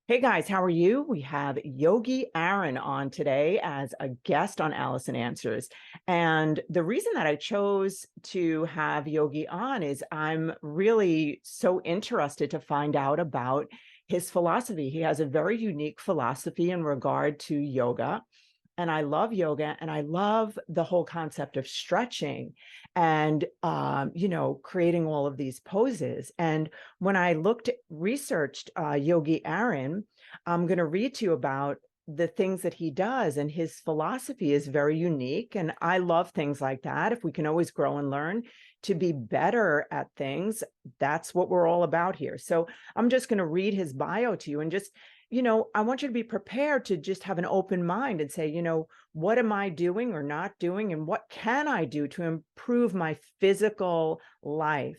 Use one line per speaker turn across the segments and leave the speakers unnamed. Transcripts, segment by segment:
Hey guys, how are you? We have Yogi Aaron on today as a guest on Alison Answers. And the reason that I chose to have Yogi on is I'm really so interested to find out about his philosophy. He has a very unique philosophy in regard to yoga. And I love yoga and I love the whole concept of stretching and, creating all of these poses. And when I researched Yogi Aaron, I'm going to read to you about the things that he does. And his philosophy is very unique. And I love things like that. If we can always grow and learn to be better at things, that's what we're all about here. So I'm just going to read his bio to you and just I want you to be prepared to just have an open mind and say, what am I doing or not doing? And what can I do to improve my physical life?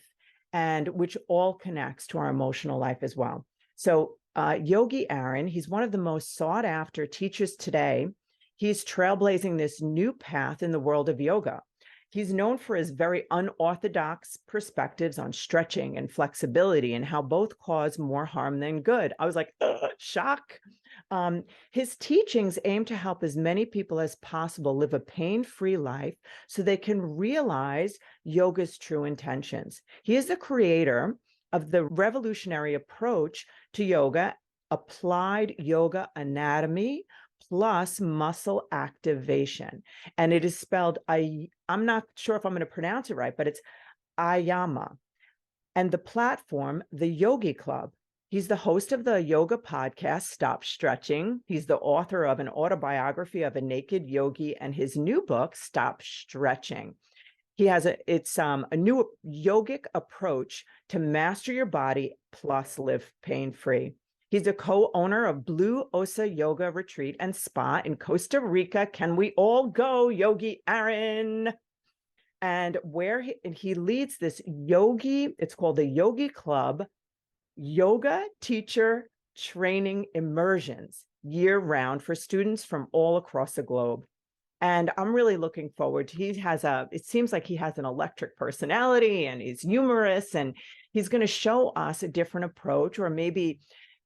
And which all connects to our emotional life as well. So Yogi Aaron, he's one of the most sought after teachers today. He's trailblazing this new path in the world of yoga. He's known for his very unorthodox perspectives on stretching and flexibility and how both cause more harm than good. I was like, shock. His teachings aim to help as many people as possible live a pain-free life so they can realize yoga's true intentions. He is the creator of the revolutionary approach to yoga, applied yoga anatomy, plus muscle activation. And it is spelled, I'm not sure if I'm going to pronounce it right, but it's Ayama. And the platform, the Yogi Club. He's the host of the yoga podcast, Stop Stretching. He's the author of an autobiography of a naked yogi and his new book, Stop Stretching. He has a new yogic approach to master your body plus live pain-free. He's a co-owner of Blue Osa Yoga Retreat and Spa in Costa Rica. Can we all go, Yogi Aaron? And where he leads this it's called the Yogi Club, yoga teacher training immersions year-round for students from all across the globe. And I'm really looking forward to, it seems like he has an electric personality and he's humorous and he's going to show us a different approach or maybe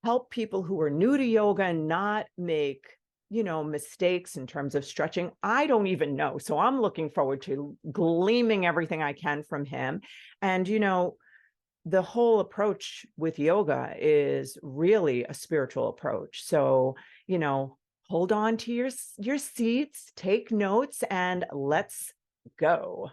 help people who are new to yoga and not make, mistakes in terms of stretching. I don't even know. So I'm looking forward to gleaming everything I can from him. And, the whole approach with yoga is really a spiritual approach. So, hold on to your seats, take notes, and let's go.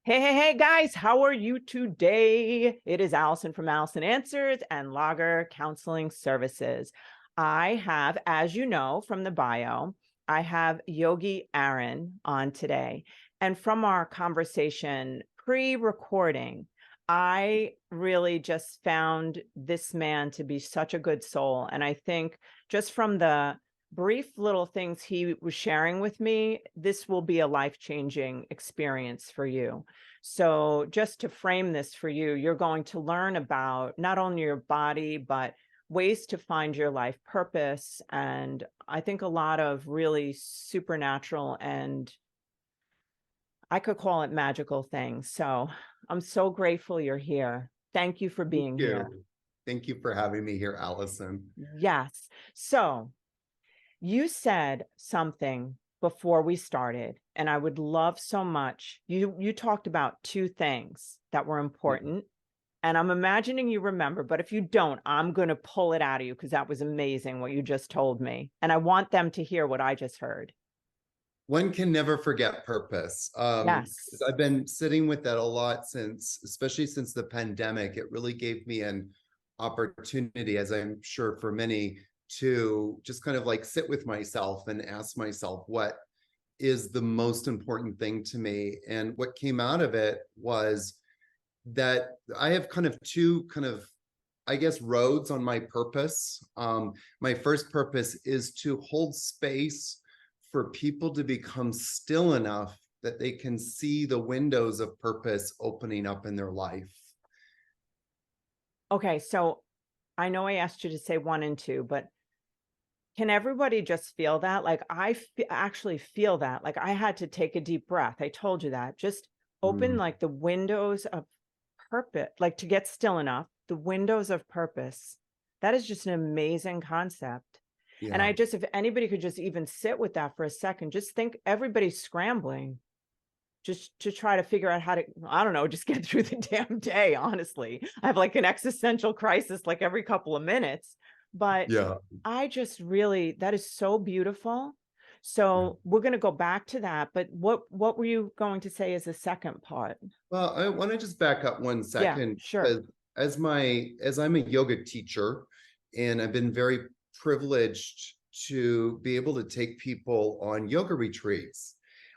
Hey, guys, how are you today? It is Alison from Alison Answers and Lager Counseling Services. I have, as you know from the bio, I have Yogi Aaron on today. And from our conversation pre-recording, I really just found this man to be such a good soul. And I think just from the brief little things he was sharing with me, this will be a life-changing experience for you. So just to frame this for you, you're going to learn about not only your body, but ways to find your life purpose. And I think a lot of really supernatural and I could call it magical things. So I'm so grateful you're here. Thank you for being here.
Thank you for having me here, Alison.
Yes. So you said something before we started, and I would love so much. You talked about two things that were important, and I'm imagining you remember, but if you don't, I'm going to pull it out of you because that was amazing what you just told me. And I want them to hear what I just heard.
One can never forget purpose.
Yes.
I've been sitting with that a lot especially since the pandemic. It really gave me an opportunity, as I'm sure for many, to just kind of like sit with myself and ask myself, what is the most important thing to me? And what came out of it was that I have kind of two I guess, roads on my purpose. My first purpose is to hold space for people to become still enough that they can see the windows of purpose opening up in their life.
Okay, so I know I asked you to say 1 and 2, but can everybody just feel that? Like I actually feel that. Like I had to take a deep breath. I told you that. Just open like the windows of purpose, like to get still enough, the windows of purpose That is just an amazing concept. And
Yeah.
if anybody could just even sit with that for a second, just think everybody's scrambling just to try to figure out how to, I don't know, just get through the damn day. Honestly, I have like an existential crisis like every couple of minutes, but
Yeah.
I just really, that is so beautiful.
Yeah.
So we're going to go back to that, but what were you going to say as a second part?
Well, I want to just back up one
Yeah,
second
sure.
because as I'm a yoga teacher, and I've been very privileged to be able to take people on yoga retreats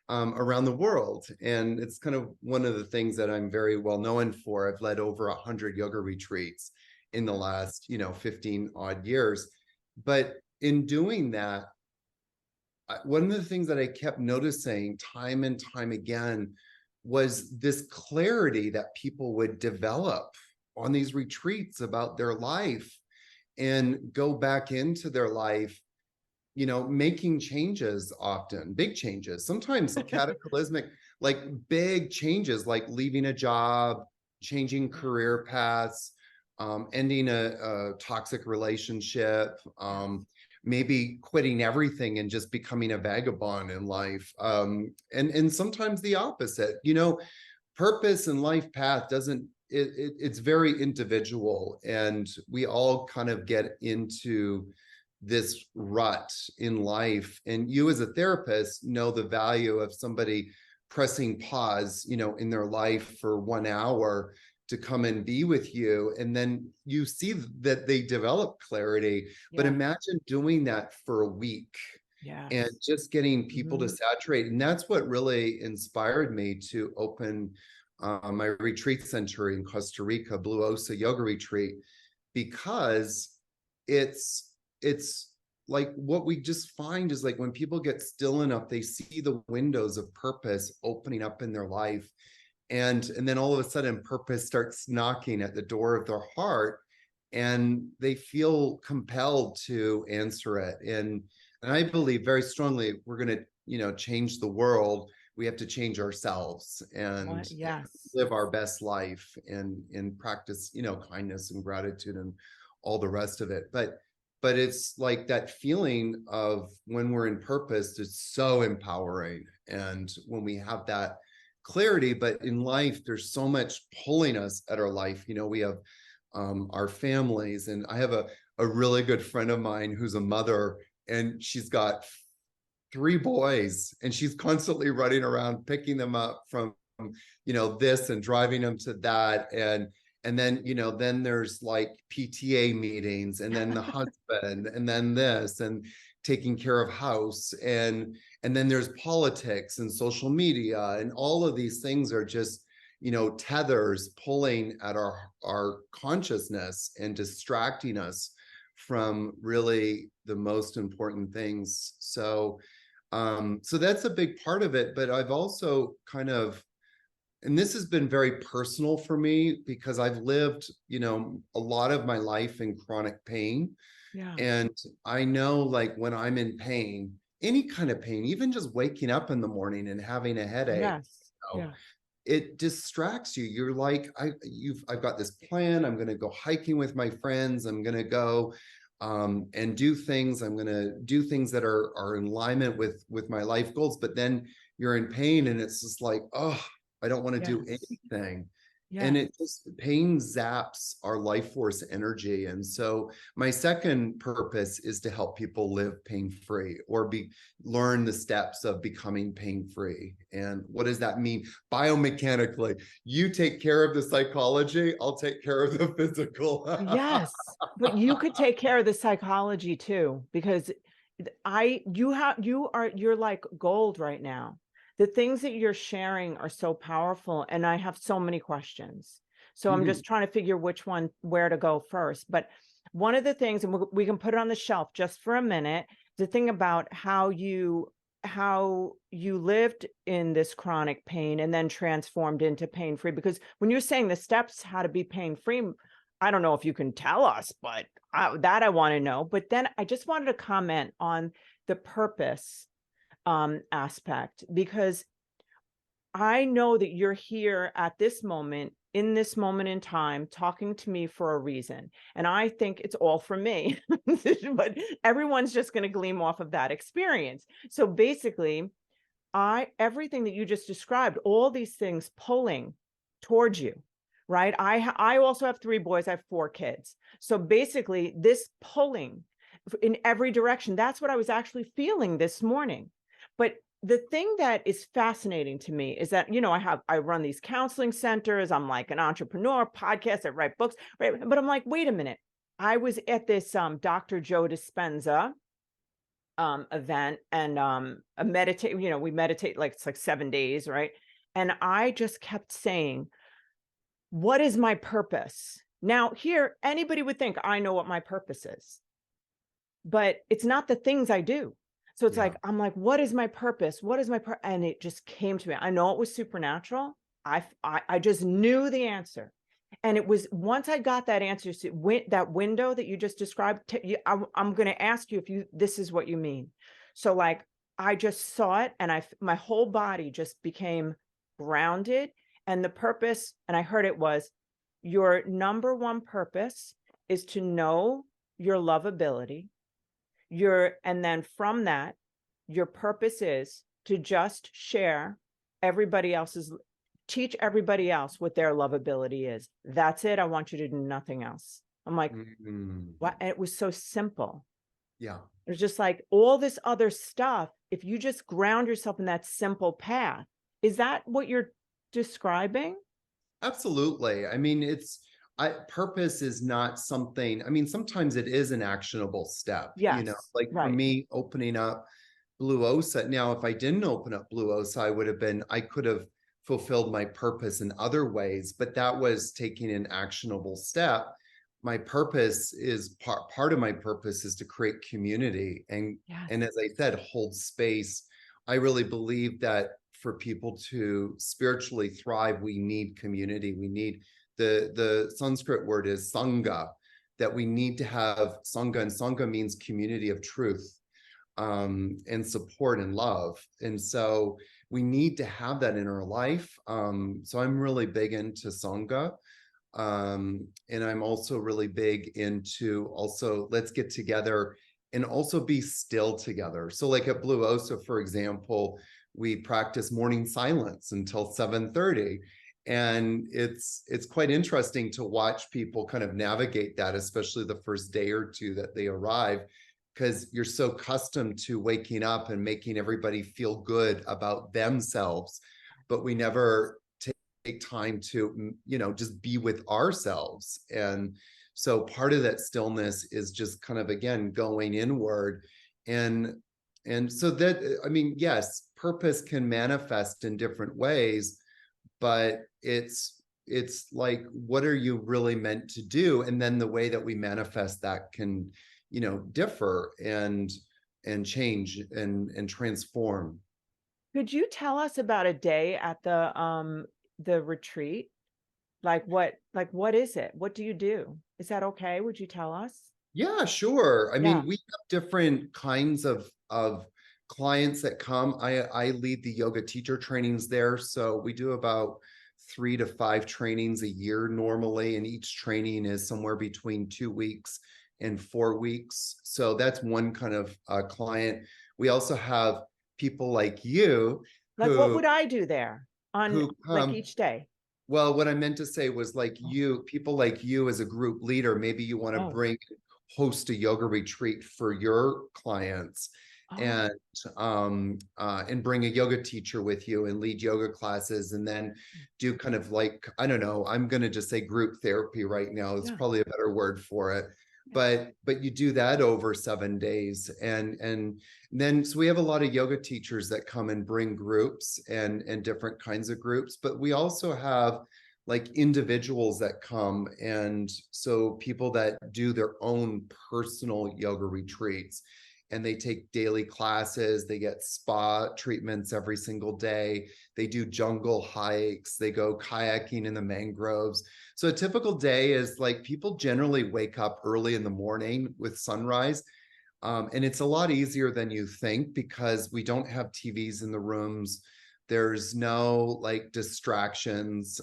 around the world. And it's kind of one of the things that I'm very well known for. I've led over 100 yoga retreats in the last, 15 odd years. But in doing that, one of the things that I kept noticing time and time again was this clarity that people would develop on these retreats about their life and go back into their life, making changes, often big changes, sometimes cataclysmic, like big changes, like leaving a job, changing career paths, ending a toxic relationship, maybe quitting everything and just becoming a vagabond in life. And sometimes the opposite, purpose and life path doesn't, it's very individual, and we all kind of get into this rut in life. And you as a therapist know the value of somebody pressing pause, in their life for 1 hour to come and be with you, and then you see that they develop clarity. But
Yeah.
imagine doing that for a week and
Yes.
just getting people to
Mhm.
saturate. And that's what really inspired me to open my retreat center in Costa Rica, Blue Osa Yoga Retreat, because it's like what we just find is like when people get still enough, they see the windows of purpose opening up in their life. And then all of a sudden purpose starts knocking at the door of their heart, and they feel compelled to answer it. And I believe very strongly, if we're going to, change the world, we have to change ourselves and
Yes.
live our best life and practice, kindness and gratitude and all the rest of it. But it's like that feeling of when we're in purpose, it's so empowering. And when we have that clarity, but in life, there's so much pulling us at our life. We have our families, and I have a really good friend of mine who's a mother, and she's got 3 boys, and she's constantly running around picking them up from this and driving them to that. And then then there's like PTA meetings, and then the husband, and then this, and taking care of house, and then there's politics and social media, and all of these things are just tethers pulling at our consciousness and distracting us from really the most important things. So that's a big part of it. But I've also kind of, and this has been very personal for me because I've lived, a lot of my life in chronic pain.
Yeah.
And I know, like, when I'm in pain, any kind of pain, even just waking up in the morning and having a headache,
Yes. Yeah.
it distracts you. You're like, I've got this plan. I'm going to go hiking with my friends. I'm going to go and do things. I'm going to do things that are in alignment with my life goals. But then you're in pain, and it's just like, oh, I don't want to do
Yes.
anything. And
Yes.
it just, pain zaps our life force energy. And so my second purpose is to help people live pain-free, or learn the steps of becoming pain-free. And what does that mean? Biomechanically, you take care of the psychology, I'll take care of the physical.
Yes. But you could take care of the psychology too, because you're like gold right now. The things that you're sharing are so powerful, and I have so many questions. So I'm
Mhm.
just trying to figure where to go first. But one of the things, and we can put it on the shelf just for a minute, the thing about how you lived in this chronic pain and then transformed into pain-free. Because when you're saying the steps how to be pain-free, I don't know if you can tell us, but that I want to know. But then I just wanted to comment on the purpose aspect, because I know that you're here at this moment in this moment in time talking to me for a reason. And I think it's all for me, but everyone's just going to glean off of that experience. So basically, everything that you just described, all these things pulling towards you, right? I also have 3 boys. I have 4 kids. So basically, this pulling in every direction, that's what I was actually feeling this morning. But the thing that is fascinating to me is that, I run these counseling centers. I'm like an entrepreneur, podcast, I write books, right? But I'm like, wait a minute. I was at this Dr. Joe Dispenza event, and a meditate, we meditate, like it's like 7 days, right? And I just kept saying, what is my purpose? Now, here, anybody would think I know what my purpose is, but it's not the things I do. So it's
Yeah.
like, I'm like, what is my purpose? What is my purpose? And it just came to me. I know it was supernatural. I just knew the answer. And it was, once I got that answer, that window that you just described, I'm going to ask you if this is what you mean. So like, I just saw it, and my whole body just became grounded. And the purpose, and I heard it was, your number one purpose is to know your lovability. And then from that, your purpose is to just teach everybody else what their lovability is. That's it. I want you to do nothing else. I'm like, what? And it was so simple.
Yeah.
It was just like all this other stuff. If you just ground yourself in that simple path, is that what you're describing?
Absolutely. I mean, purpose is not something, I mean, sometimes it is an actionable step,
Yes.
like for
Right.
me opening up Blue Osa. Now, if I didn't open up Blue Osa, I could have fulfilled my purpose in other ways, but that was taking an actionable step. My purpose is part of my purpose is to create community.
Yes.
And as I said, hold space. I really believe that for people to spiritually thrive, we need community. We need the Sanskrit word is sangha, that we need to have sangha, and sangha means community of truth, and support and love. And so we need to have that in our life. So I'm really big into sangha. And I'm also really big into also, let's get together and also be still together. So like at Blue Osa, for example, we practice morning silence until 7:30. And it's quite interesting to watch people kind of navigate that, especially the first day or two that they arrive, because you're so accustomed to waking up and making everybody feel good about themselves, but we never take time to, just be with ourselves. And so part of that stillness is just kind of, again, going inward. And so that, I mean, yes, purpose can manifest in different ways, but it's like, what are you really meant to do? And then the way that we manifest that can, differ and change and transform.
Could you tell us about a day at the retreat? What is it? What do you do? Is that okay? Would you tell us?
Yeah, sure. I
Yeah.
mean, we have different kinds of clients that come. I lead the yoga teacher trainings there. So we do about 3 to 5 trainings a year normally, and each training is somewhere between 2 weeks and 4 weeks. So that's one kind of client. We also have people like you
Like, what
who
would I do there on like
come.
each day?
Well, what I meant to say was like
Oh,
people like you as a group leader, maybe you want to
oh,
host a yoga retreat for your clients,
oh,
and bring a yoga teacher with you and lead yoga classes, and then do kind of like, I don't know, I'm going to just say group therapy right now. It's
yeah,
probably a better word for it.
yeah.
But you do that over 7 days, and then so we have a lot of yoga teachers that come and bring groups and different kinds of groups, but we also have like individuals that come, and so people that do their own personal yoga retreats, and they take daily classes, they get spa treatments every single day, they do jungle hikes, they go kayaking in the mangroves. So a typical day is like, people generally wake up early in the morning with sunrise. And it's a lot easier than you think, because we don't have TVs in the rooms. There's no like distractions.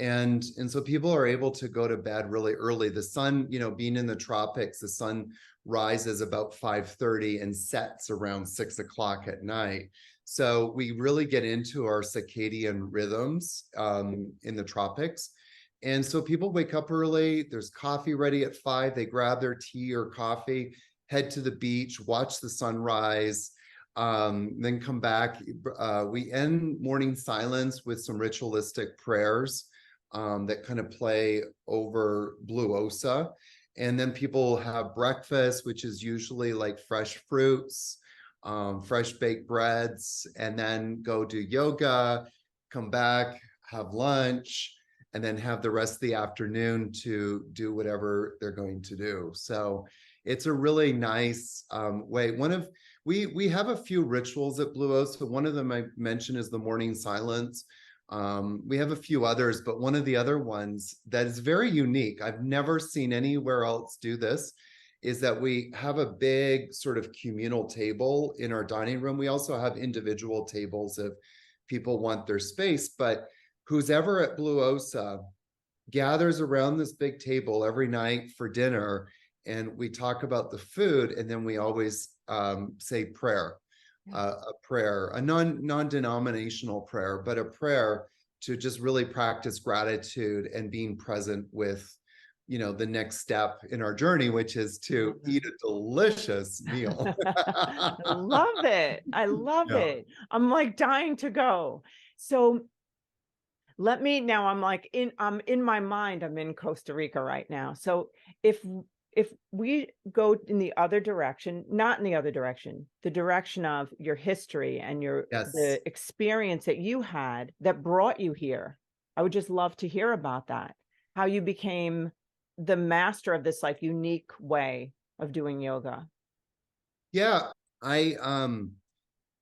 And so people are able to go to bed really early. The sun, being in the tropics, the sun rises about 5:30 and sets around 6 o'clock at night. So we really get into our circadian rhythms in the tropics. And so people wake up early, there's coffee ready at 5, they grab their tea or coffee, head to the beach, watch the sunrise, then come back. We end morning silence with some ritualistic prayers that kind of play over Blue Osa. And then people have breakfast, which is usually like fresh fruits, fresh baked breads, and then go do yoga, come back, have lunch, and then have the rest of the afternoon to do whatever they're going to do. So it's a really nice way. We have a few rituals at Blue Osa. One of them I mentioned is the morning silence. We have a few others, but one of the other ones that is very unique, I've never seen anywhere else do this, is that we have a big sort of communal table in our dining room. We also have individual tables if people want their space, but who's ever at Blue Osa gathers around this big table every night for dinner, and we talk about the food, and then we always say prayer. A prayer, a non-denominational prayer, but a prayer to just really practice gratitude and being present with, the next step in our journey, which is to eat a delicious meal.
I love it. I love
Yeah.
it. I'm like dying to go. So now I'm in my mind, I'm in Costa Rica right now. So if we go in the other direction, not in the other direction, the direction of your history and
Yes.
the experience that you had that brought you here, I would just love to hear about that. How you became the master of this like unique way of doing yoga.
Yeah. I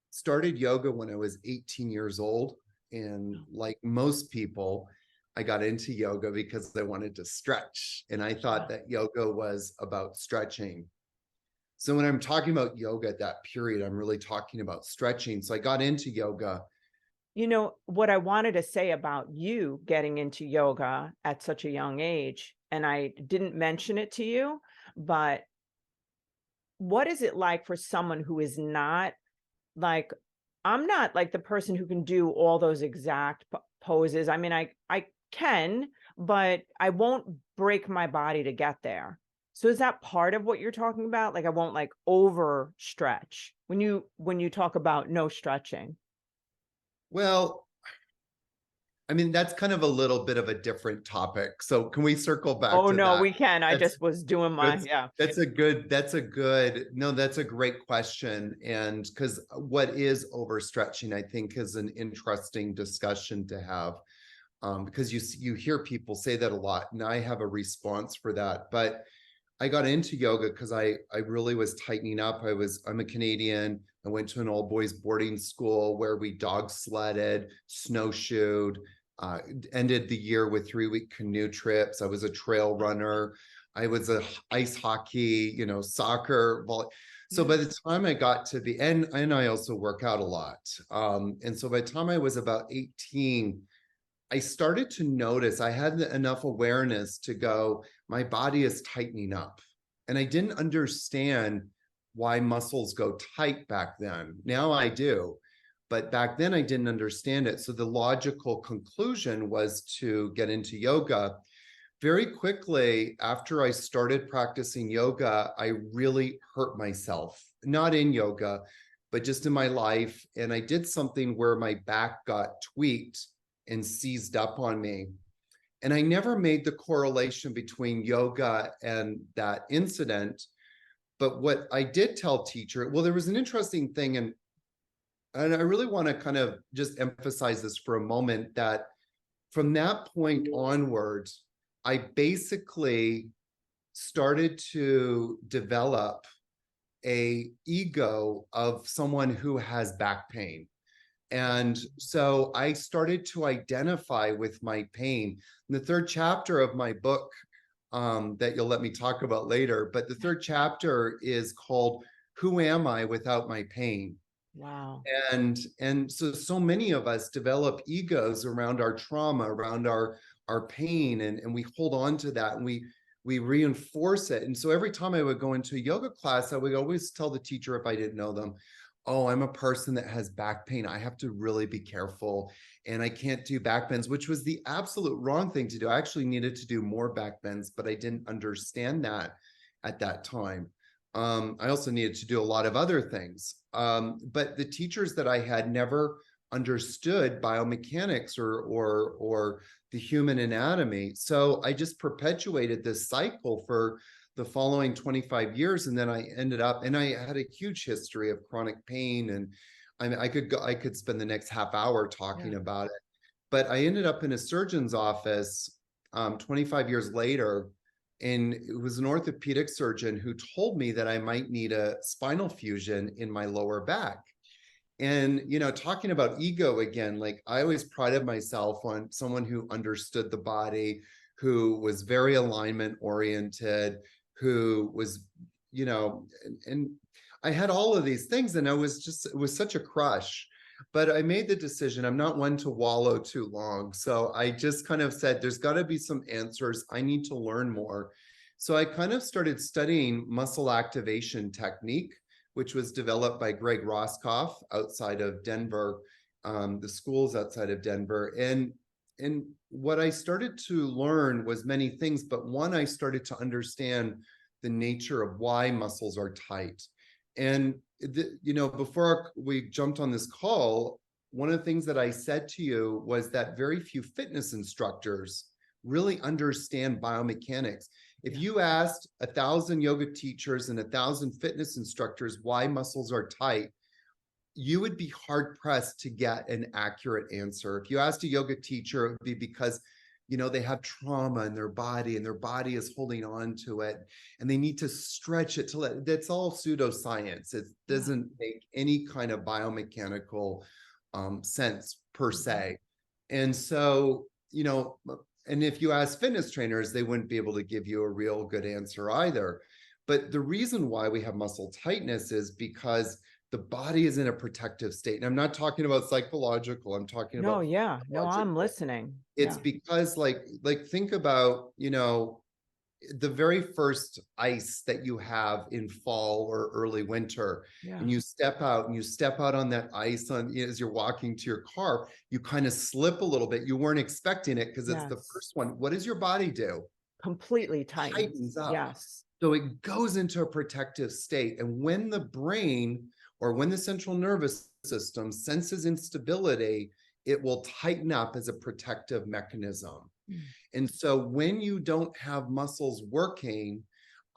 started yoga when I was 18 years old. And like most people, I got into yoga because I wanted to stretch. And I thought that yoga was about stretching. So when I'm talking about yoga at that period, I'm really talking about stretching. So I got into yoga.
What I wanted to say about you getting into yoga at such a young age, and I didn't mention it to you, but what is it like for someone who is not like, I'm not like the person who can do all those exact poses. I mean, I can, but I won't break my body to get there. So is that part of what you're talking about? Like I won't like over stretch when you talk about no stretching.
Well, I mean, that's kind of a little bit of a different topic. So can we circle back
Oh
to
no,
that?
we can. I
That's
just was doing my,
that's
yeah.
that's a great question. And because what is overstretching, I think, is an interesting discussion to have. Because you hear people say that a lot, and I have a response for that. But I got into yoga because I really was tightening up. I'm a Canadian. I went to an all boys boarding school where we dog sledded, snowshoed, ended the year with 3-week canoe trips. I was a trail runner. I was a ice hockey, soccer, volley. So by the time I got to the end, and I also work out a lot. And so by the time I was about 18, I started to notice I had enough awareness to go, my body is tightening up. And I didn't understand why muscles go tight back then. Now I do. But back then I didn't understand it. So the logical conclusion was to get into yoga. Very quickly after I started practicing yoga, I really hurt myself, not in yoga, but just in my life. And I did something where my back got tweaked and seized up on me. And I never made the correlation between yoga and that incident. But what I did tell teacher, well, there was an interesting thing, and I really want to kind of just emphasize this for a moment, that from that point onward, I basically started to develop a ego of someone who has back pain. And so I started to identify with my pain. In the third chapter of my book, that you'll let me talk about later, but the third chapter is called "Who Am I Without My Pain?"
Wow.
And so many of us develop egos around our trauma, around our our pain, and we hold on to that, and we reinforce it. And so every time I would go into a yoga class, I would always tell the teacher, if I didn't know them, oh, I'm a person that has back pain. I have to really be careful, and I can't do back bends, which was the absolute wrong thing to do. I actually needed to do more back bends, but I didn't understand that at that time. I also needed to do a lot of other things. But the teachers that I had never understood biomechanics or the human anatomy. So I just perpetuated this cycle for the following 25 years. And then I ended up, and I had a huge history of chronic pain. And I mean, I could spend the next half hour talking about it. But I ended up in a surgeon's office 25 years later. And it was an orthopedic surgeon who told me that I might need a spinal fusion in my lower back. And, you know, talking about ego again, like I always prided myself on someone who understood the body, who was very alignment oriented, who was, you know, and I had all of these things, and it was such a crush. But I made the decision, I'm not one to wallow too long. So I just kind of said, there's got to be some answers. I need to learn more. So I kind of started studying muscle activation technique, which was developed by Greg Roscoff outside of Denver, the schools outside of Denver. And what I started to learn was many things, but one, I started to understand the nature of why muscles are tight. And you know, before we jumped on this call, one of the things that I said to you was that very few fitness instructors really understand biomechanics. If you asked 1,000 yoga teachers and 1,000 fitness instructors why muscles are tight, you would be hard pressed to get an accurate answer. If you asked a yoga teacher, it would be because, you know, they have trauma in their body and their body is holding on to it and they need to stretch it to let, that's all pseudoscience. It doesn't make any kind of biomechanical sense per se. And so, you know, and if you ask fitness trainers, they wouldn't be able to give you a real good answer either. But the reason why we have muscle tightness is because the body is in a protective state. And I'm not talking about psychological, I'm talking about
no, I'm listening.
It's because like think about, you know, the very first ice that you have in fall or early winter, and you step out on that ice on as you're walking to your car, you kind of slip a little bit. You weren't expecting it because it's the first one. What does your body do?
Completely
tightens up.
Yes.
So it goes into a protective state. And when the brain or when the central nervous system senses instability, it will tighten up as a protective mechanism. And so when you don't have muscles working,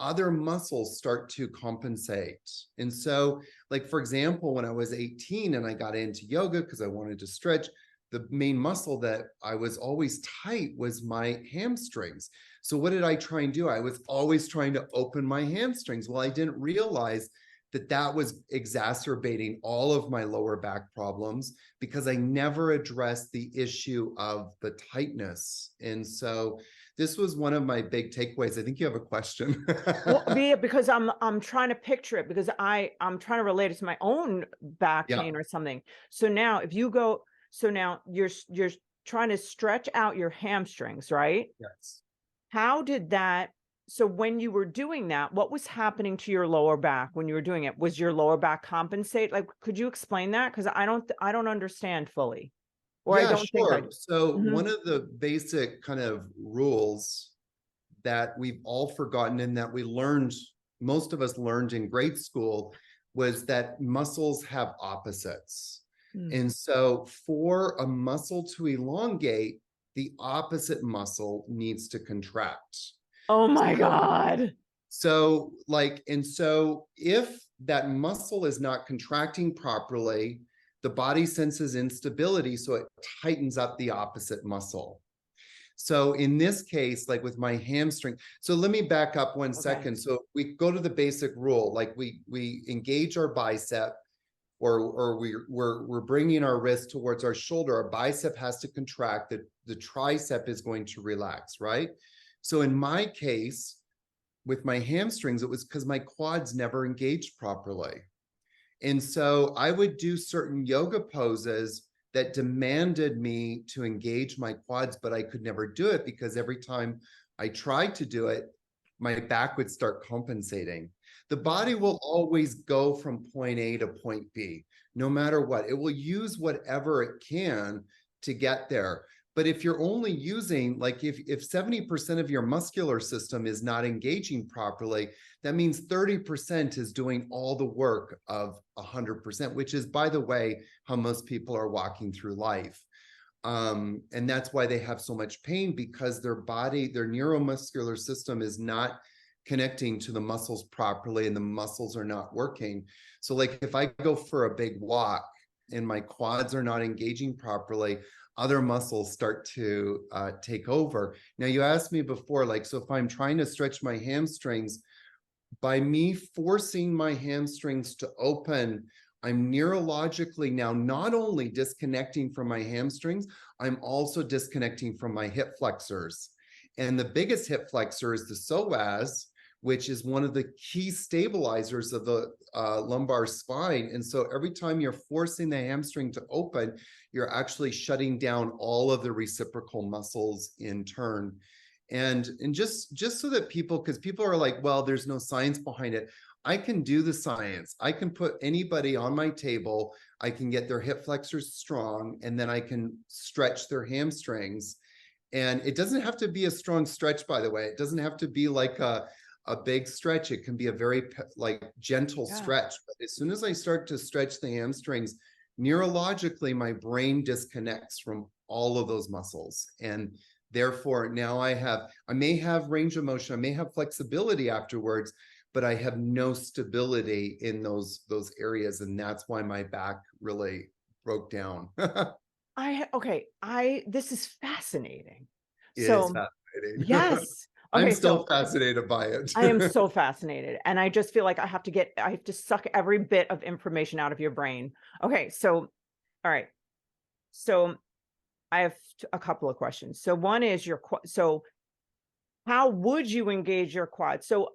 other muscles start to compensate. And so, like, for example, when I was 18 and I got into yoga because I wanted to stretch, the main muscle that I was always tight was my hamstrings. So what did I try and do? I was always trying to open my hamstrings. Well, I didn't realize that that was exacerbating all of my lower back problems because I never addressed the issue of the tightness. And so this was one of my big takeaways. I think you have a question.
Well, because I'm trying to picture it because I'm trying to relate it to my own back pain or something. So now if you go, so now you're trying to stretch out your hamstrings, right?
Yes.
How did that, so when you were doing that, what was happening to your lower back when you were doing it? Was your lower back compensate? Like, could you explain that? Because I don't understand fully, or I don't think I do.
So one of the basic kind of rules that we've all forgotten and that we learned, most of us learned in grade school, was that muscles have opposites. And so for a muscle to elongate, the opposite muscle needs to contract.
Oh my God.
So like, and so if that muscle is not contracting properly, the body senses instability, so it tightens up the opposite muscle. So in this case, like with my hamstring, so let me back up one second. So we go to the basic rule, like we engage our bicep, or we're bringing our wrist towards our shoulder. Our bicep has to contract, the tricep is going to relax, right? So in my case, with my hamstrings, it was because my quads never engaged properly. And so I would do certain yoga poses that demanded me to engage my quads, but I could never do it because every time I tried to do it, my back would start compensating. The body will always go from point A to point B, no matter what. It will use whatever it can to get there. But if you're only using, like if 70% of your muscular system is not engaging properly, that means 30% is doing all the work of 100%, which is, by the way, how most people are walking through life. And that's why they have so much pain, because their body, their neuromuscular system is not connecting to the muscles properly, and the muscles are not working. So like if I go for a big walk and my quads are not engaging properly, other muscles start to take over. Now, you asked me before, like, so if I'm trying to stretch my hamstrings, by me forcing my hamstrings to open, I'm neurologically now not only disconnecting from my hamstrings, I'm also disconnecting from my hip flexors. And the biggest hip flexor is the psoas, which is one of the key stabilizers of the lumbar spine. And so every time you're forcing the hamstring to open, you're actually shutting down all of the reciprocal muscles in turn. And just so that people, because people are like, well, there's no science behind it. I can do the science. I can put anybody on my table. I can get their hip flexors strong, and then I can stretch their hamstrings. And it doesn't have to be a strong stretch, by the way. It doesn't have to be like a big stretch. It can be a very like gentle stretch. But as soon as I start to stretch the hamstrings, neurologically, my brain disconnects from all of those muscles. And therefore, now I may have range of motion, I may have flexibility afterwards, but I have no stability in those areas. And that's why my back really broke down.
This is fascinating.
It is fascinating.
Yes. Okay,
I'm still fascinated by it.
I am so fascinated. And I just feel like I have to suck every bit of information out of your brain. Okay, so, all right. So I have a couple of questions. So one is so how would you engage your quad? So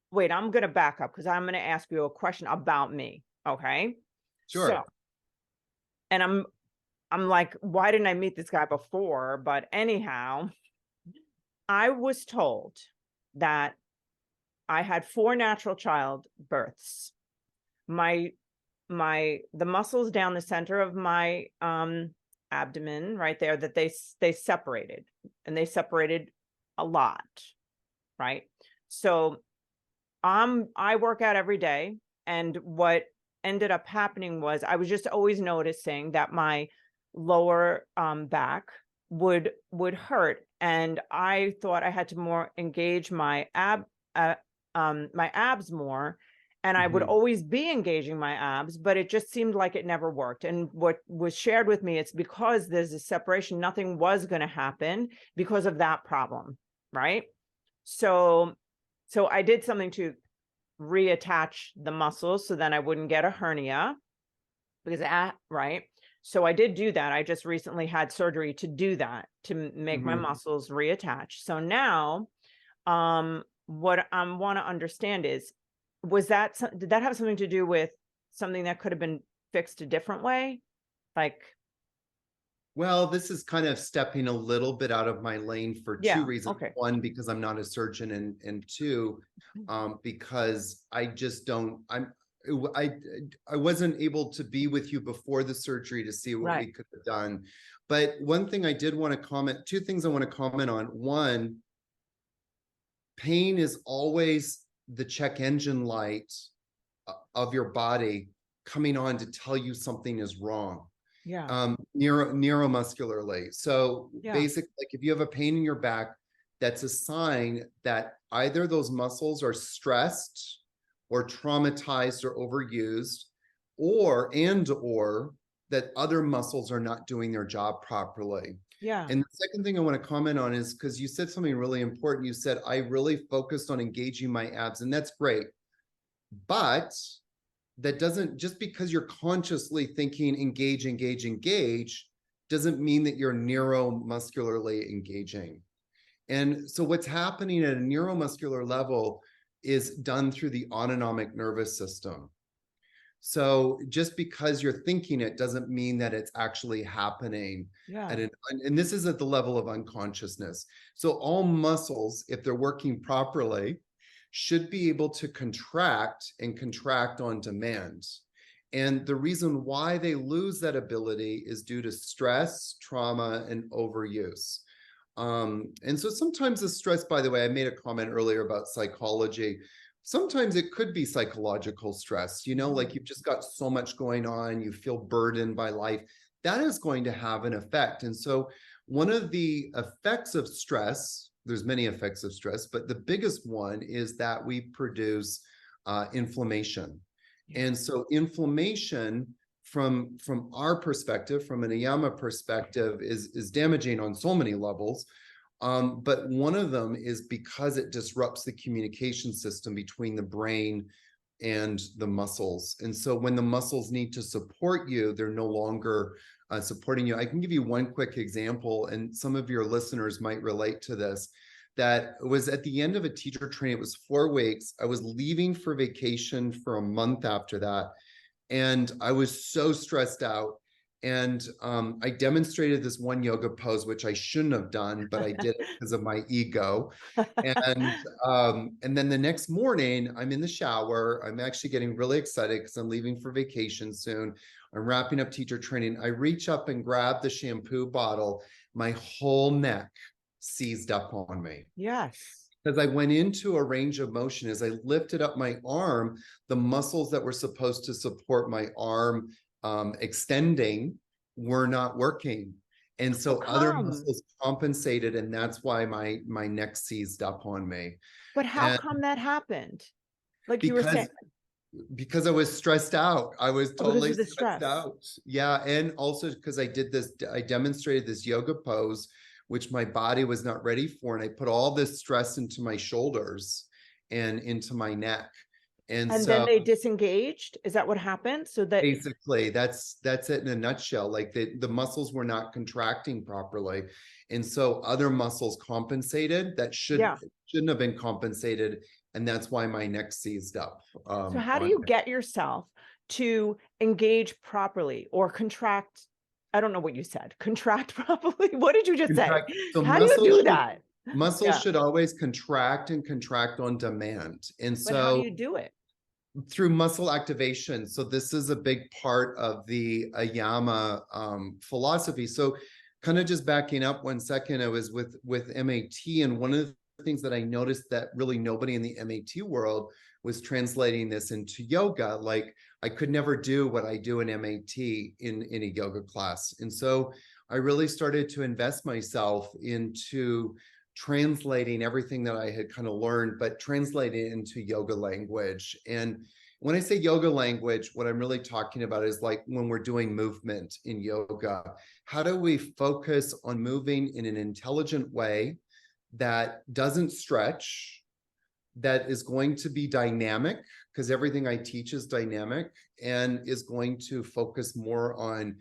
wait, I'm going to back up because I'm going to ask you a question about me. Okay.
Sure.
So, and I'm like, why didn't I meet this guy before? But anyhow, I was told that I had 4 natural child births. The muscles down the center of my abdomen right there, that they separated, and they separated a lot, right? So I work out every day, and what ended up happening was I was just always noticing that my lower back would hurt, and I thought I had to more engage my abs more, and I would always be engaging my abs, but it just seemed like it never worked. And what was shared with me, it's because there's a separation, nothing was going to happen because of that problem, right? So I did something to reattach the muscles so then I wouldn't get a hernia, because right. So I did do that. I just recently had surgery to do that, to make my muscles reattach. So now, what I want to understand is, did that have something to do with something that could have been fixed a different way? Like,
well, this is kind of stepping a little bit out of my lane for 2 reasons.
Okay.
One, because I'm not a surgeon, and 2, because I just don't, I wasn't able to be with you before the surgery to see what we could have done. But one thing I did want to comment, 2 things I want to comment on. One, pain is always the check engine light of your body coming on to tell you something is wrong. Neuromuscularly. So basically, like if you have a pain in your back, that's a sign that either those muscles are stressed or traumatized or overused, or that other muscles are not doing their job properly. And the second thing I want to comment on is, because you said something really important. You said, I really focused on engaging my abs, and that's great. But that doesn't, just because you're consciously thinking engage, doesn't mean that you're neuromuscularly engaging. And so what's happening at a neuromuscular level is done through the autonomic nervous system. So just because you're thinking it doesn't mean that it's actually happening
Yeah.
at and this is at the level of unconsciousness. So all muscles, if they're working properly, should be able to contract and contract on demand. And the reason why they lose that ability is due to stress, trauma, and overuse. And so sometimes the stress, by the way, I made a comment earlier about psychology. Sometimes it could be psychological stress, like you've just got so much going on, you feel burdened by life. That is going to have an effect. And so one of the effects of stress, there's many effects of stress, but the biggest one is that we produce inflammation. And so inflammation from our perspective, from an Ayama perspective, is damaging on so many levels. But one of them is because it disrupts the communication system between the brain and the muscles. And so when the muscles need to support you, they're no longer supporting you. I can give you one quick example, and some of your listeners might relate to this. That was at the end of a teacher training. It was 4 weeks. I was leaving for vacation for a month after that. And I was so stressed out. And I demonstrated this one yoga pose, which I shouldn't have done, but I did it because of my ego. And then the next morning, I'm in the shower. I'm actually getting really excited because I'm leaving for vacation soon. I'm wrapping up teacher training. I reach up and grab the shampoo bottle. My whole neck seized up on me.
Yes.
As I went into a range of motion, as I lifted up my arm, the muscles that were supposed to support my arm extending were not working. And so other muscles compensated, and that's why my neck seized up on me.
But how come that happened? Like you were saying,
because I was stressed out. I was totally
stressed
out. Yeah. And also because I demonstrated this yoga pose, which my body was not ready for. And I put all this stress into my shoulders and into my neck. And so
then they disengaged. Is that what happened? So that
basically that's it in a nutshell. Like the muscles were not contracting properly. And so other muscles compensated that shouldn't have been compensated. And that's why my neck seized up.
So how do you get yourself to engage properly or contract? I don't know what you said. Contract properly. What did you just say?
So
how do you do that?
Muscles should always contract and contract on demand. And so
how do you do it?
Through muscle activation. So this is a big part of the Ayama philosophy. So kind of just backing up 1 second, I was with MAT, and one of the things that I noticed that really nobody in the MAT world was translating this into yoga. Like I could never do what I do in MAT in a yoga class. And so I really started to invest myself into translating everything that I had kind of learned, but translating it into yoga language. And when I say yoga language, what I'm really talking about is like when we're doing movement in yoga, how do we focus on moving in an intelligent way that doesn't stretch, that is going to be dynamic, because everything I teach is dynamic, and is going to focus more on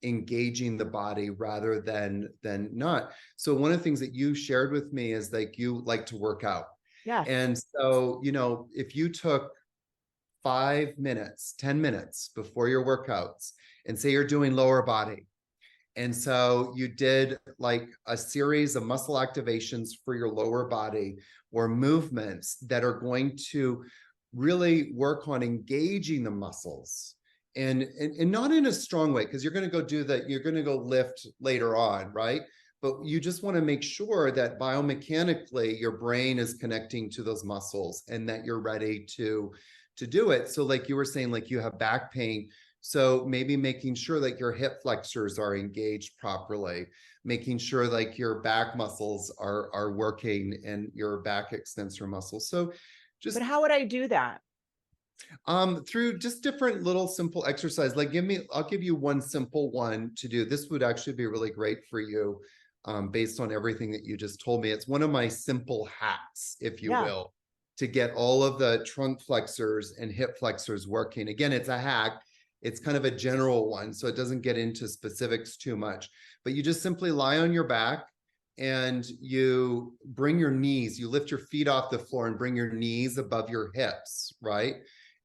engaging the body rather than not. So one of the things that you shared with me is like you like to work out.
Yeah.
And so, if you took 5 minutes, 10 minutes before your workouts, and say you're doing lower body, and so you did like a series of muscle activations for your lower body or movements that are going to really work on engaging the muscles. And not in a strong way, because you're going to go do that. You're going to go lift later on, right? But you just want to make sure that biomechanically your brain is connecting to those muscles and that you're ready to do it. So like you were saying, like you have back pain. So maybe making sure that your hip flexors are engaged properly, making sure like your back muscles are working and your back extensor muscles. So just.
But how would I do that?
Through just different little simple exercise. Like I'll give you one simple one to do. This would actually be really great for you, based on everything that you just told me. It's one of my simple hacks, if you will, to get all of the trunk flexors and hip flexors working. Again, it's a hack. It's kind of a general one, so it doesn't get into specifics too much, but you just simply lie on your back and you bring your knees, you lift your feet off the floor and bring your knees above your hips, right?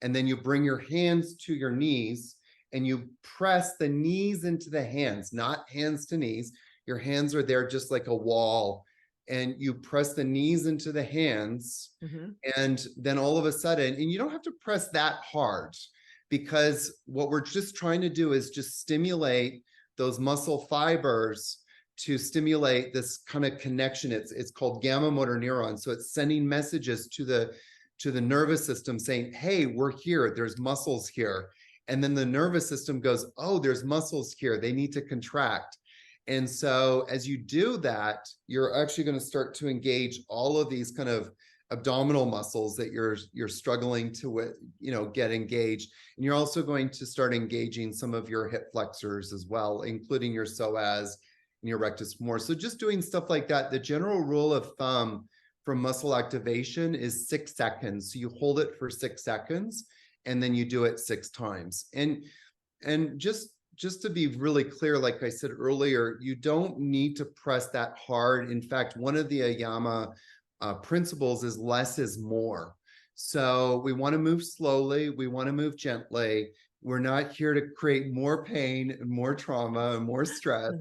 And then you bring your hands to your knees and you press the knees into the hands, not hands to knees. Your hands are there just like a wall. And you press the knees into the hands.
Mhm.
And then all of a sudden, and you don't have to press that hard, because what we're just trying to do is just stimulate those muscle fibers to stimulate this kind of connection. It's called gamma motor neurons. So it's sending messages to the nervous system saying, hey, we're here, there's muscles here. And then the nervous system goes, oh, there's muscles here, they need to contract. And so as you do that, you're actually going to start to engage all of these kind of abdominal muscles that you're struggling to get engaged. And you're also going to start engaging some of your hip flexors as well, including your psoas and your rectus femoris. So just doing stuff like that. The general rule of thumb for muscle activation is 6 seconds. So you hold it for 6 seconds and then you do it 6 times. And just to be really clear, like I said earlier, you don't need to press that hard. In fact, one of the Ayama principles is less is more. So we want to move slowly. We want to move gently. We're not here to create more pain and more trauma and more stress.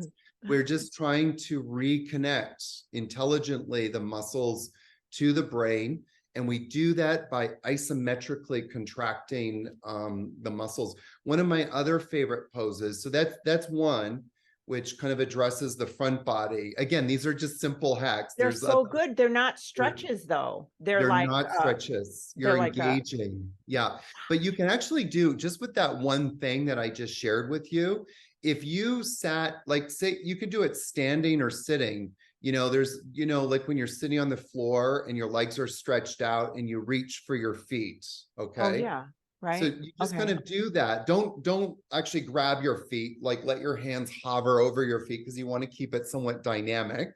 We're just trying to reconnect intelligently the muscles to the brain. And we do that by isometrically contracting the muscles. One of my other favorite poses, so that's one, which kind of addresses the front body. Again, these are just simple hacks.
They're
There's
so good. They're not stretches though.
they're not stretches. You're
they're like
engaging. Yeah. But you can actually do just with that one thing that I just shared with you. If you sat, like, say, you could do it standing or sitting. There's, like when you're sitting on the floor and your legs are stretched out and you reach for your feet. Okay.
Oh yeah.
So
Right.
you just kind of do that. Don't actually grab your feet, like let your hands hover over your feet because you want to keep it somewhat dynamic.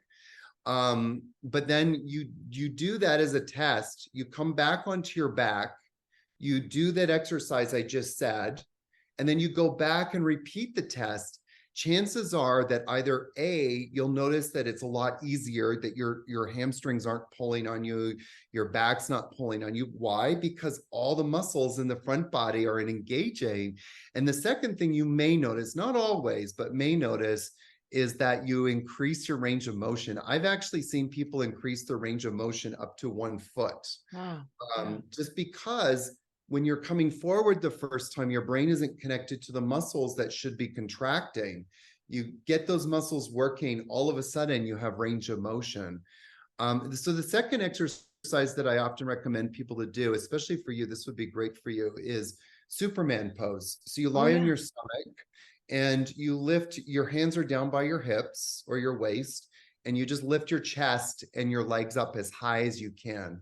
But then you do that as a test. You come back onto your back, you do that exercise I just said, and then you go back and repeat the test. Chances are that either A, you'll notice that it's a lot easier, that your hamstrings aren't pulling on you, your back's not pulling on you. Why? Because all the muscles in the front body are engaging. And the second thing you may notice, not always, but may notice, is that you increase your range of motion. I've actually seen people increase their range of motion up to 1 foot.
Wow.
Just because when you're coming forward the first time, your brain isn't connected to the muscles that should be contracting. You get those muscles working, all of a sudden you have range of motion. So the second exercise that I often recommend people to do, especially for you, this would be great for you, is Superman pose. So you lie on your stomach and you lift, your hands are down by your hips or your waist, and you just lift your chest and your legs up as high as you can.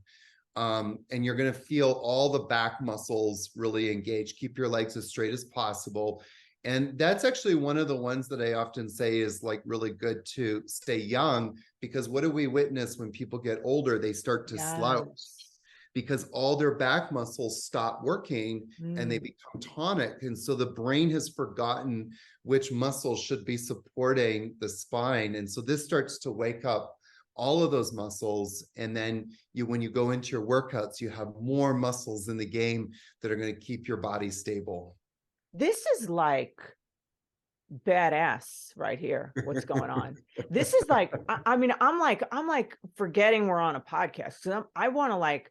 And you're going to feel all the back muscles really engage. Keep your legs as straight as possible. And that's actually one of the ones that I often say is like really good to stay young, because what do we witness when people get older? They start to slouch because all their back muscles stop working and they become tonic. And so the brain has forgotten which muscles should be supporting the spine. And so this starts to wake up all of those muscles. And then when you go into your workouts, you have more muscles in the game that are going to keep your body stable.
This is like badass right here. What's going on? This is like, I mean, I'm like forgetting we're on a podcast. So I want to like,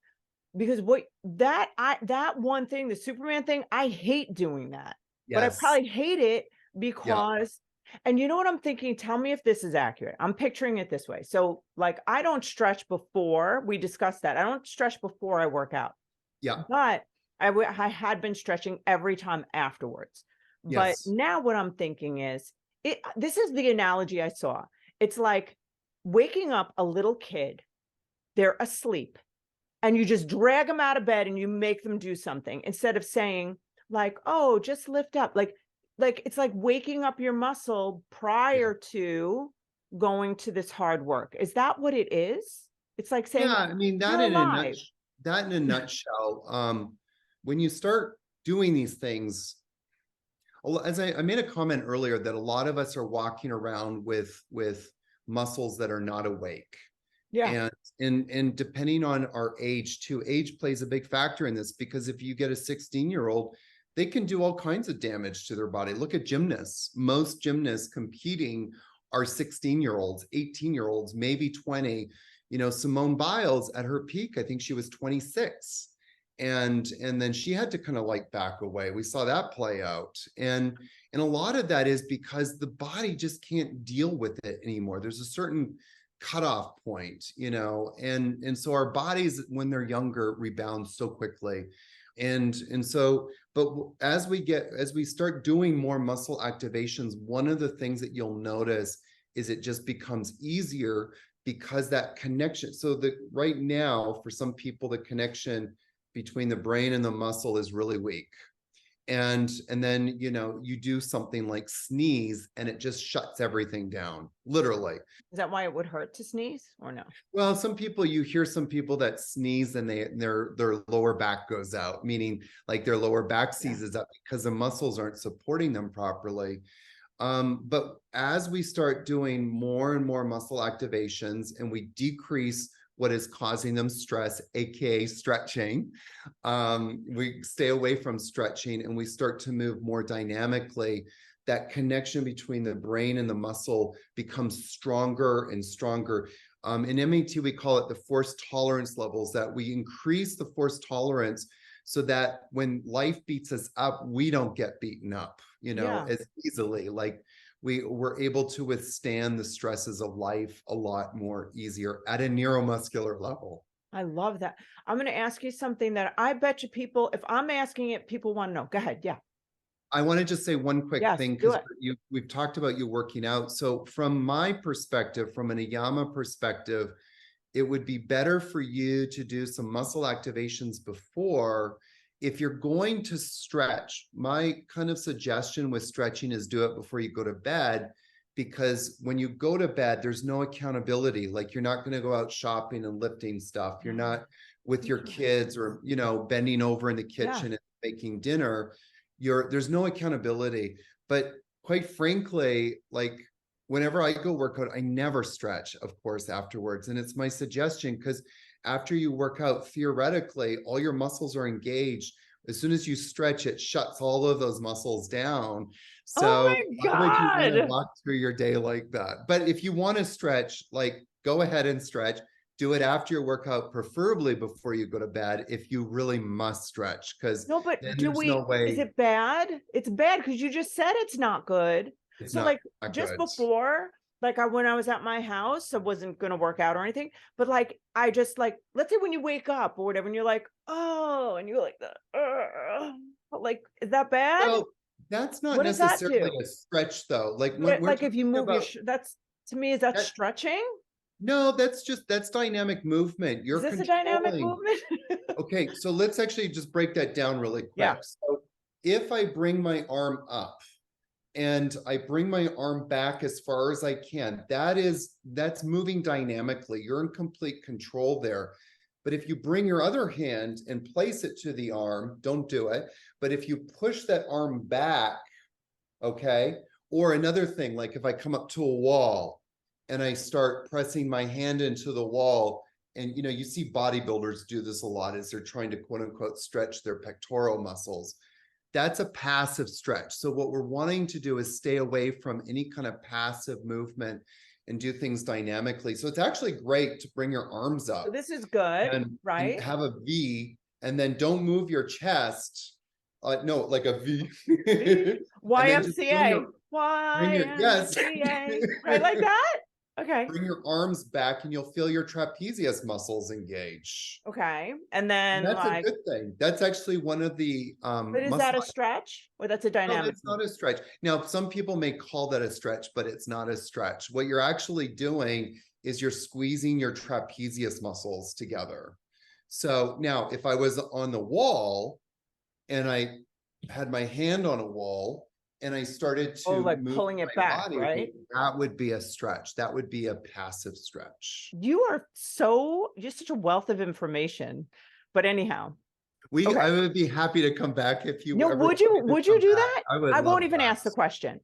because that one thing, the Superman thing, I hate doing that, but I probably hate it because and you know what I'm thinking? Tell me if this is accurate. I'm picturing it this way. So like, I don't stretch before, we discussed that. I don't stretch before I work out.
Yeah.
But I had been stretching every time afterwards. But now what I'm thinking is, this is the analogy I saw. It's like waking up a little kid, they're asleep, and you just drag them out of bed and you make them do something instead of saying like, oh, just lift up. Like it's like waking up your muscle prior to going to this hard work. Is that what it is? It's like saying,
I mean, that in a nutshell, when you start doing these things, as I made a comment earlier, that a lot of us are walking around with muscles that are not awake.
Yeah.
And depending on our age too, age plays a big factor in this, because if you get a 16-year-old, they can do all kinds of damage to their body. Look at gymnasts. Most gymnasts competing are 16-year-olds, 18-year-olds, maybe 20. You know, Simone Biles at her peak, I think she was 26. And then she had to kind of like back away. We saw that play out. And a lot of that is because the body just can't deal with it anymore. There's a certain cutoff point, you know, and so our bodies, when they're younger, rebound so quickly. And so, but as we start doing more muscle activations, one of the things that you'll notice is it just becomes easier, because that connection. So that right now, for some people, the connection between the brain and the muscle is really weak. And then, you know, you do something like sneeze and it just shuts everything down, literally.
Is that why it would hurt to sneeze, or no?
Well, some people, you hear some people that sneeze and their lower back goes out, meaning like their lower back seizes up because the muscles aren't supporting them properly. But as we start doing more and more muscle activations and we decrease what is causing them stress, aka stretching, we stay away from stretching and we start to move more dynamically, that connection between the brain and the muscle becomes stronger and stronger. In MAT, we call it the force tolerance levels, that we increase the force tolerance so that when life beats us up, we don't get beaten up, you know, as easily. Like we're able to withstand the stresses of life a lot more easier at a neuromuscular level.
I love that. I'm going to ask you something that I bet you people, if I'm asking it, people want to know. Go ahead. Yeah.
I want to just say one quick thing,
do
because
it.
we've talked about you working out. So from my perspective, from an Ayama perspective, it would be better for you to do some muscle activations before. If you're going to stretch, my kind of suggestion with stretching is do it before you go to bed, because when you go to bed, there's no accountability. Like you're not going to go out shopping and lifting stuff. You're not with your kids or, you know, bending over in the kitchen and making dinner. There's no accountability. But quite frankly, like whenever I go work out, I never stretch, of course, afterwards. And it's my suggestion, because after you work out, theoretically, all your muscles are engaged. As soon as you stretch, it shuts all of those muscles down. So why would you want to walk through your day like that? But if you want to stretch, like go ahead and stretch. Do it after your workout, preferably before you go to bed, if you really must stretch. Because
no, but
no way.
Is it bad? It's bad because you just said it's not good.
It's
so
not
like
just
before, like when I was at my house, I wasn't going to work out or anything, but like I just like, let's say when you wake up or whatever and you're like, oh, and you're like, like, is that bad?
Well, that's not necessarily a stretch though. Like when
like if you move your that's, to me, is that stretching?
No, that's dynamic movement. You're
Is this a dynamic movement?
Okay, so let's actually just break that down really quick.
Yeah.
So if I bring my arm up and I bring my arm back as far as I can, that's moving dynamically. You're in complete control there. But if you bring your other hand and place it to the arm, don't do it. But if you push that arm back, okay, or another thing, like if I come up to a wall and I start pressing my hand into the wall, and you know, you see bodybuilders do this a lot as they're trying to quote unquote stretch their pectoral muscles. That's a passive stretch. So what we're wanting to do is stay away from any kind of passive movement and do things dynamically. So it's actually great to bring your arms up.
So this is good,
and
right?
Have a V, and then don't move your chest. No, like a V.
YMCA.
Yes.
Right, like that? Okay.
Bring your arms back and you'll feel your trapezius muscles engage.
Okay. And then
that's a good thing. That's actually one of the
but is that a stretch, or that's a dynamic?
No, it's not a stretch. Now, some people may call that a stretch, but it's not a stretch. What you're actually doing is you're squeezing your trapezius muscles together. So now if I was on the wall and I had my hand on a wall and I started to
like
move
pulling it back,
body,
right?
That would be a stretch. That would be a passive stretch.
You are just such a wealth of information. But anyhow,
I would be happy to come back if you.
No, would you do that?
I
won't even ask the question.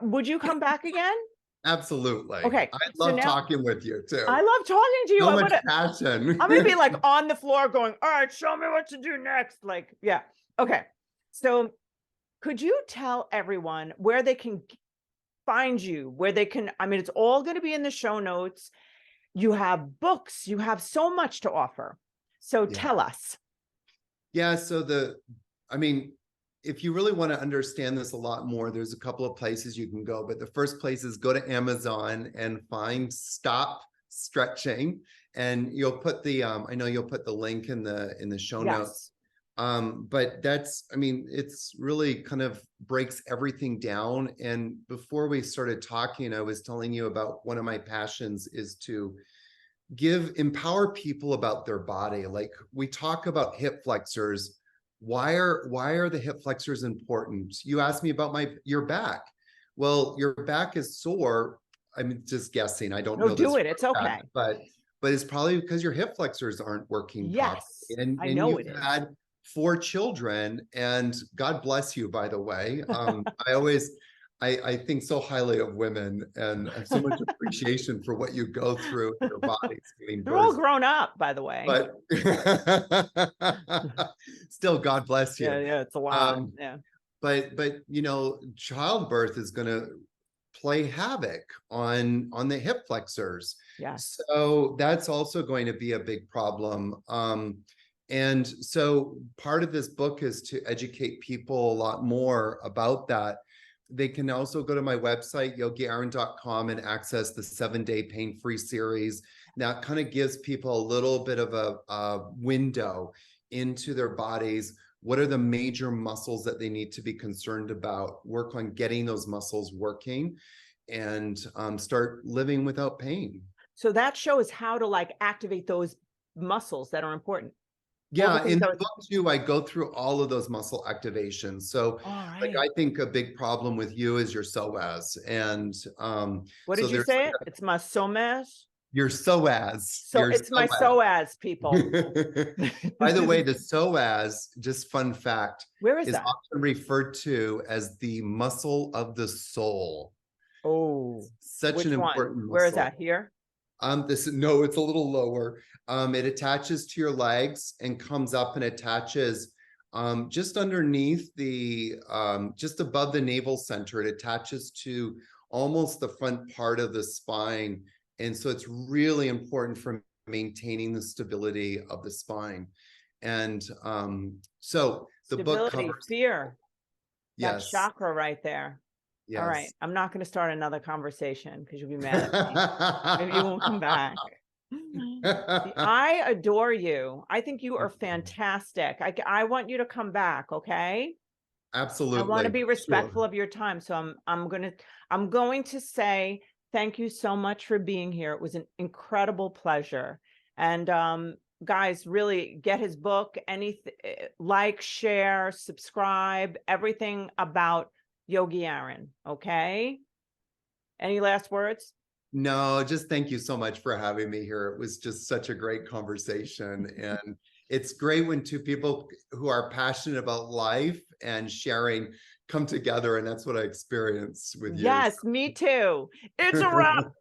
Would you come back again?
Absolutely.
Okay,
I
so
love
now
talking with you too.
I love talking to you.
So much passion.
I'm gonna be like on the floor going, all right, show me what to do next. Like, yeah. Okay. So could you tell everyone where they can find you, where they can, I mean, it's all going to be in the show notes. You have books, you have so much to offer. So
Yeah.
tell us.
Yeah. So I mean, if you really want to understand this a lot more, there's a couple of places you can go. But the first place is go to Amazon and find Stop Stretching. And you'll put I know you'll put the link in the show notes. But I mean, it's really kind of breaks everything down. And before we started talking, I was telling you about one of my passions is to empower people about their body. Like we talk about hip flexors. Why are the hip flexors important? You asked me about your back. Well, your back is sore. I'm just guessing. I don't
No,
know this
do
for
it. It's
a fact,
okay.
but it's probably because your hip flexors aren't working properly.
Yes,
And
I know
you've
it is.
had 4 children, and God bless you, by the way. I think so highly of women, and I have so much appreciation for what you go through in your bodies giving
They're all
birth.
grown up, by the way.
But still, God bless you.
Yeah, it's a lot. Yeah.
But childbirth is going to play havoc on the hip flexors.
Yes.
So that's also going to be a big problem. And so part of this book is to educate people a lot more about that. They can also go to my website, yogiaaron.com, and access the 7-day pain-free series. That kind of gives people a little bit of a window into their bodies. What are the major muscles that they need to be concerned about? Work on getting those muscles working and start living without pain.
So that shows how to like activate those muscles that are important.
Yeah, in the book too, I go through all of those muscle activations. So like I think a big problem with you is your psoas. And
what did you say? It's my somas?
Your psoas.
So it's my psoas, people.
By the way, the psoas, just fun fact,
where is that?
Often referred to as the muscle of the soul.
Oh,
such an important muscle.
Where is that? Here?
No, it's a little lower. It attaches to your legs and comes up and attaches just underneath just above the navel center. It attaches to almost the front part of the spine. And so it's really important for maintaining the stability of the spine. And so the book covers
fear.
Yes.
That chakra right there. Yes. All right. I'm not going to start another conversation because you'll be mad at me. Maybe you won't come back. I adore you. I think you are fantastic. I want you to come back. Okay.
Absolutely.
I want to be respectful of your time. So I'm going to say thank you so much for being here. It was an incredible pleasure. And guys, really get his book, like, share, subscribe, everything about Yogi Aaron. Okay. Any last words?
No, just thank you so much for having me here. It was just such a great conversation. And it's great when two people who are passionate about life and sharing come together. And that's what I experienced with you.
Yes, me too. It's a wrap.